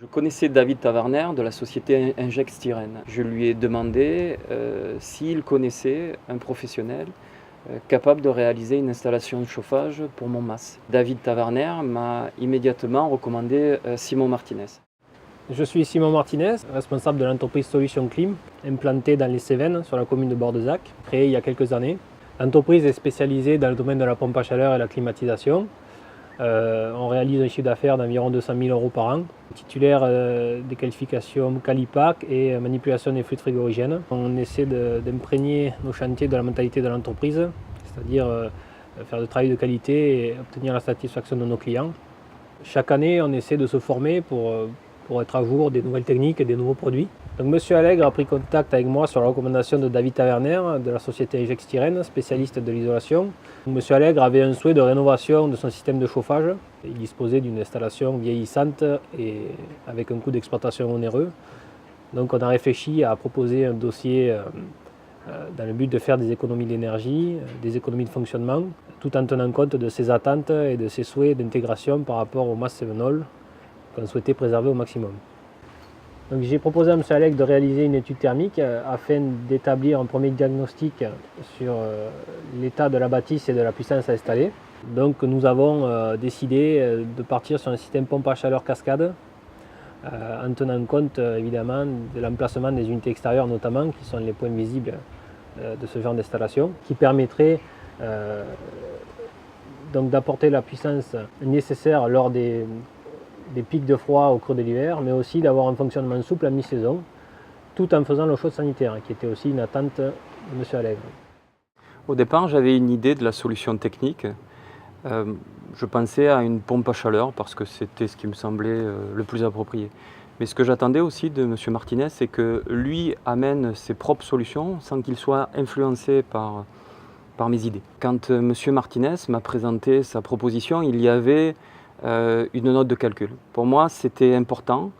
Je connaissais David Taverner de la société Inject Styrène. Je lui ai demandé s'il connaissait un professionnel capable de réaliser une installation de chauffage pour mon MAS. David Taverner m'a immédiatement recommandé Simon Martinez. Je suis Simon Martinez, responsable de l'entreprise Solution Clim, implantée dans les Cévennes, sur la commune de Bordezac, créée il y a quelques années. L'entreprise est spécialisée dans le domaine de la pompe à chaleur et la climatisation. On réalise un chiffre d'affaires d'environ 200 000 € par an. Titulaire des qualifications Calipac et manipulation des fluides frigorigènes. On essaie d'imprégner nos chantiers de la mentalité de l'entreprise, c'est-à-dire faire du travail de qualité et obtenir la satisfaction de nos clients. Chaque année, on essaie de se former pour être à jour des nouvelles techniques et des nouveaux produits. Donc, Monsieur Allègre a pris contact avec moi sur la recommandation de David Taverner de la société Inject Styrène, spécialiste de l'isolation. Monsieur Allègre avait un souhait de rénovation de son système de chauffage. Il disposait d'une installation vieillissante et avec un coût d'exploitation onéreux. Donc on a réfléchi à proposer un dossier dans le but de faire des économies d'énergie, des économies de fonctionnement, tout en tenant compte de ses attentes et de ses souhaits d'intégration par rapport au MAS Cévenol qu'on souhaitait préserver au maximum. Donc j'ai proposé à M. Allègre de réaliser une étude thermique afin d'établir un premier diagnostic sur l'état de la bâtisse et de la puissance à installer. Donc nous avons décidé de partir sur un système pompe à chaleur cascade en tenant compte évidemment de l'emplacement des unités extérieures notamment, qui sont les points visibles de ce genre d'installation, qui permettrait donc d'apporter la puissance nécessaire lors des pics de froid au creux de l'hiver, mais aussi d'avoir un fonctionnement souple à mi-saison, tout en faisant l'eau chaude sanitaire, qui était aussi une attente de M. Allègre. Au départ, j'avais une idée de la solution technique. Je pensais à une pompe à chaleur parce que c'était ce qui me semblait le plus approprié. Mais ce que j'attendais aussi de M. Martinez, c'est que lui amène ses propres solutions sans qu'il soit influencé par mes idées. Quand M. Martinez m'a présenté sa proposition, il y avait une note de calcul. Pour moi, c'était important,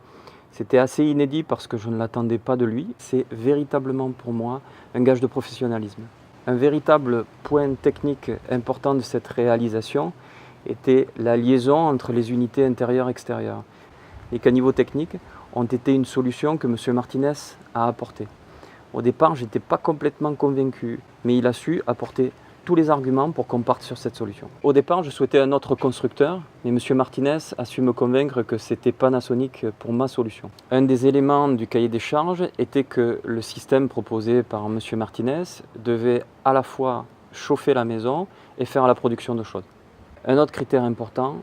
c'était assez inédit parce que je ne l'attendais pas de lui. C'est véritablement pour moi un gage de professionnalisme. Un véritable point technique important de cette réalisation était la liaison entre les unités intérieures et extérieures. Les caniveaux techniques ont été une solution que M. Martinez a apportée. Au départ, je n'étais pas complètement convaincu, mais il a su apporter tous les arguments pour qu'on parte sur cette solution. Au départ, je souhaitais un autre constructeur, mais M. Martinez a su me convaincre que c'était Panasonic pour ma solution. Un des éléments du cahier des charges était que le système proposé par M. Martinez devait à la fois chauffer la maison et faire la production d'eau chaude. Un autre critère important,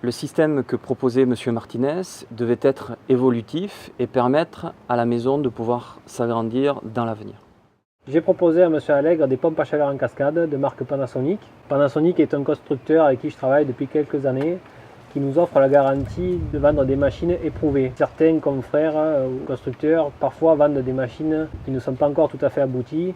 le système que proposait M. Martinez devait être évolutif et permettre à la maison de pouvoir s'agrandir dans l'avenir. J'ai proposé à M. Allègre des pompes à chaleur en cascade de marque Panasonic. Panasonic est un constructeur avec qui je travaille depuis quelques années, qui nous offre la garantie de vendre des machines éprouvées. Certains confrères ou constructeurs parfois vendent des machines qui ne sont pas encore tout à fait abouties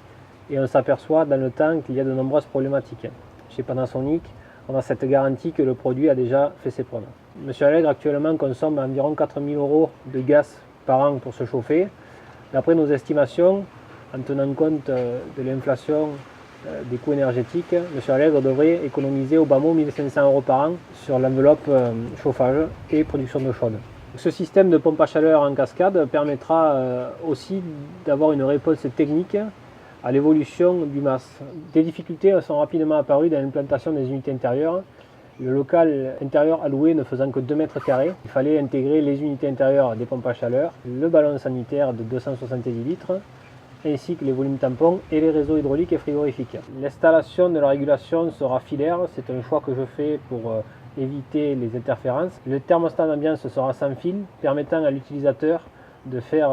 et on s'aperçoit dans le temps qu'il y a de nombreuses problématiques. Chez Panasonic, on a cette garantie que le produit a déjà fait ses preuves. M. Allègre actuellement consomme environ 4 000 € de gaz par an pour se chauffer. D'après nos estimations, en tenant compte de l'inflation des coûts énergétiques, M. Allègre devrait économiser au bas mot 1 500 € par an sur l'enveloppe chauffage et production d'eau chaude. Ce système de pompe à chaleur en cascade permettra aussi d'avoir une réponse technique à l'évolution du MAS. Des difficultés sont rapidement apparues dans l'implantation des unités intérieures. Le local intérieur alloué ne faisant que 2 mètres carrés, il fallait intégrer les unités intérieures des pompes à chaleur, le ballon sanitaire de 270 litres, ainsi que les volumes tampons et les réseaux hydrauliques et frigorifiques. L'installation de la régulation sera filaire, c'est un choix que je fais pour éviter les interférences. Le thermostat d'ambiance sera sans fil, permettant à l'utilisateur de faire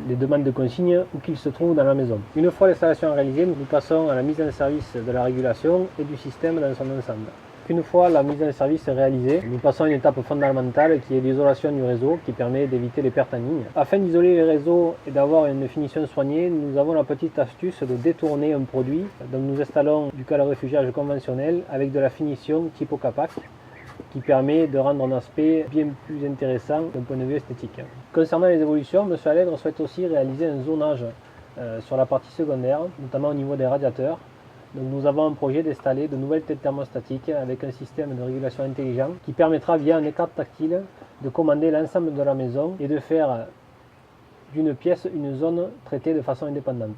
les demandes de consignes où qu'il se trouve dans la maison. Une fois l'installation réalisée, nous passons à la mise en service de la régulation et du système dans son ensemble. Une fois la mise en service réalisée, nous passons à une étape fondamentale qui est l'isolation du réseau, qui permet d'éviter les pertes en ligne. Afin d'isoler les réseaux et d'avoir une finition soignée, nous avons la petite astuce de détourner un produit. Donc nous installons du caloréfugiage conventionnel avec de la finition type Capac, qui permet de rendre un aspect bien plus intéressant d'un point de vue esthétique. Concernant les évolutions, M. Allègre souhaite aussi réaliser un zonage sur la partie secondaire, notamment au niveau des radiateurs, Donc nous avons un projet d'installer de nouvelles têtes thermostatiques avec un système de régulation intelligent qui permettra via un écran tactile de commander l'ensemble de la maison et de faire d'une pièce une zone traitée de façon indépendante.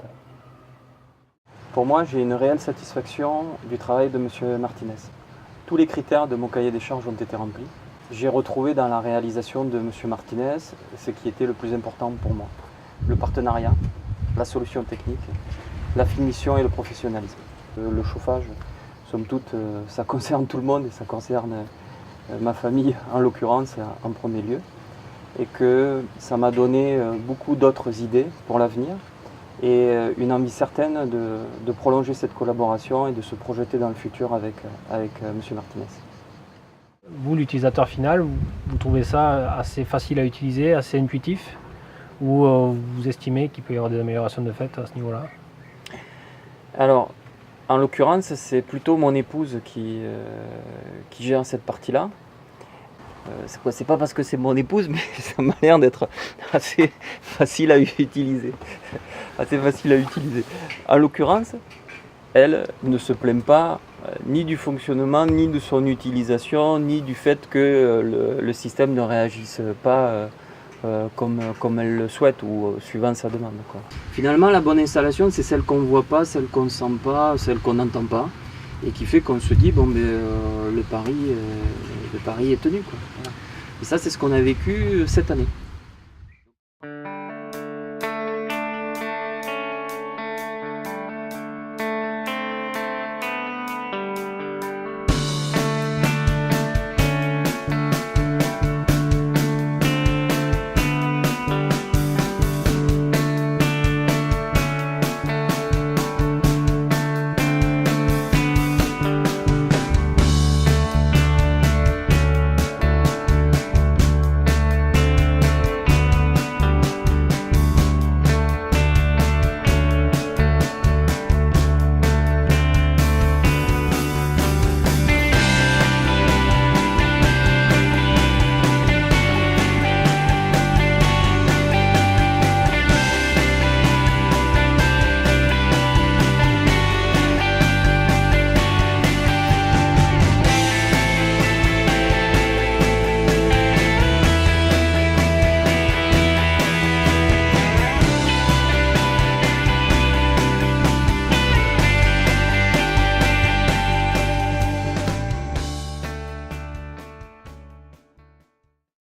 Pour moi, j'ai une réelle satisfaction du travail de M. Martinez. Tous les critères de mon cahier des charges ont été remplis. J'ai retrouvé dans la réalisation de M. Martinez ce qui était le plus important pour moi. Le partenariat, la solution technique, la finition et le professionnalisme. Le chauffage, somme toute, ça concerne tout le monde et ça concerne ma famille en l'occurrence en premier lieu. Et que ça m'a donné beaucoup d'autres idées pour l'avenir et une envie certaine de prolonger cette collaboration et de se projeter dans le futur avec M. Martinez. Vous, l'utilisateur final, vous trouvez ça assez facile à utiliser, assez intuitif, ou vous estimez qu'il peut y avoir des améliorations de fait à ce niveau-là? Alors, en l'occurrence, c'est plutôt mon épouse qui gère cette partie-là. C'est pas parce que c'est mon épouse, mais ça m'a l'air d'être assez facile à utiliser. Assez facile à utiliser. En l'occurrence, elle ne se plaint pas ni du fonctionnement, ni de son utilisation, ni du fait que le système ne réagisse pas comme elle le souhaite ou suivant sa demande, quoi. Finalement, la bonne installation, c'est celle qu'on ne voit pas, celle qu'on ne sent pas, celle qu'on n'entend pas, et qui fait qu'on se dit, bon, le pari est tenu, quoi. Voilà. Et ça, c'est ce qu'on a vécu cette année.